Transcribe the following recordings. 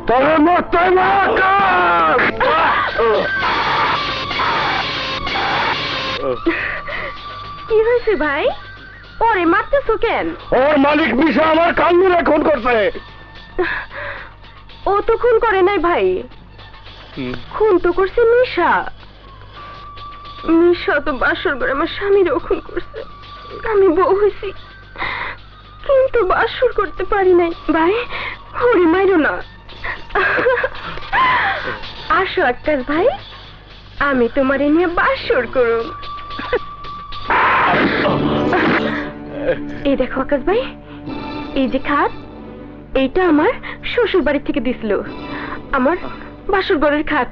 তোর মতো না কি হয়েছে ভাই? ওরে মারতেছো কেন? ওর মালিক মিশা আমার কান্দুরে খুন করছে। ও তো খুন করে নাই ভাই, খুন তো করছে মিশা। মিশা তো বাসর করে আমার স্বামীরও খুন করছে। আমি বউ হয়েছি, কিন্তু বাসর করতে পারি নাই। ভাই ওরে মাইরো না। আসো আক্কাস ভাই, আমি তোমারে নিয়ে বাসর করুম। এই দেখো আকাশ ভাই, এই যে খাট, এইটা আমার শ্বশুর বাড়ি থেকে দিছিল। আমার বাসর ঘরের খাট,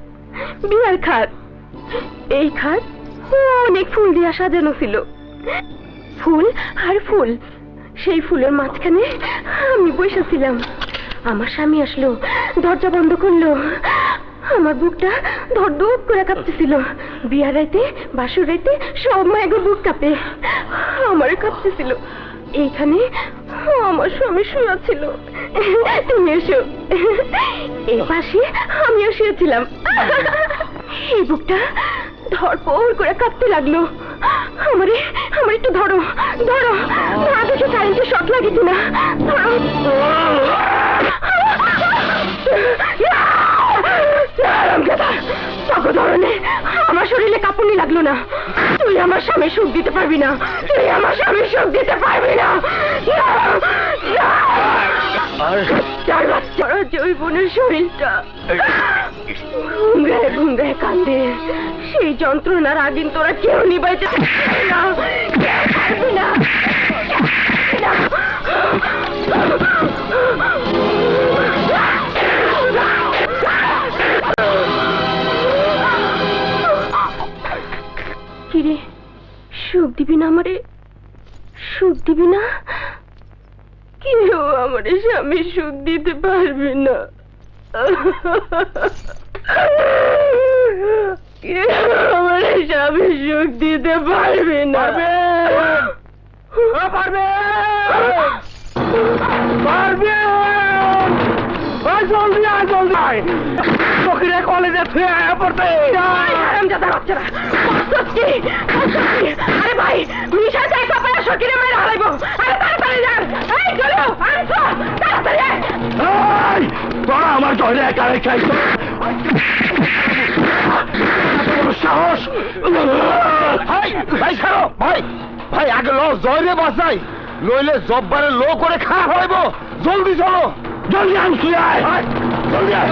বিয়ার খাট। এই খাট অনেক ফুল দিয়া সাজানো ছিল, ফুল আর ফুল। সেই ফুলের মাঝখানে আমি বসেছিলাম। আমার স্বামী আসলো, দরজা বন্ধ করলো। আমার বুকটা ধড়ধড় করে কাঁপতেছিল। বিয়ার রাইতে, বাসর রাইতে সব মায়ের বুক কাঁপে, আমার কাঁপতেছিল। এইখানে আমার স্বামী শুয়ে ছিল, তুমি এসো। এই পাশে আমিও শুয়েছিলাম। এই বুকটা ধড়পড় করে কাঁপতে লাগলো। আমার একটু ধরো ধরো, না দেখে কারেন্টে শক লাগে কিনা। আমার শরীরে কাঁপুনি লাগলো না। তুই আমার স্বামী সুখ দিতে পারবি না, তুই আমার স্বামী সুখ দিতে পারবি না। চার বাচ্চা জৈবনের শরীরটা ঘুমরায় ঘুমরায় কান্দে। সেই যন্ত্রণার আগুন তোরা কেউ নিবাইতে পারবি না, পারবি না। কিরে, সুখ দিবি না আমারে? সুখ দিবি না? কেউ আমারে স্বামী সুখ দিতে পারবি না। কেউ আমারে স্বামী সুখ দিতে পারবি না। পারবে পারবে, জলদি আয়, জলদি আয়। ফকিরে কলেজে ফিরে পড়তে। আরে ভাই, মিশা যায় কাপড় সকিরে মেরে হারাইবো। আরে তাড়াতাড়ি যান, এই চলো, আনছো তাড়াতাড়ি। এই তোরা আমার জলে কারে খাইছো? সাহস! ভাই ভাই ছাড়ো, ভাই ভাই আগে লো জয়রে বাঁচাই, নইলে জব্বারে লো করে খাওয়া হইব। জলদি চলো, জলদি আনছি আয়, জলদি আয়।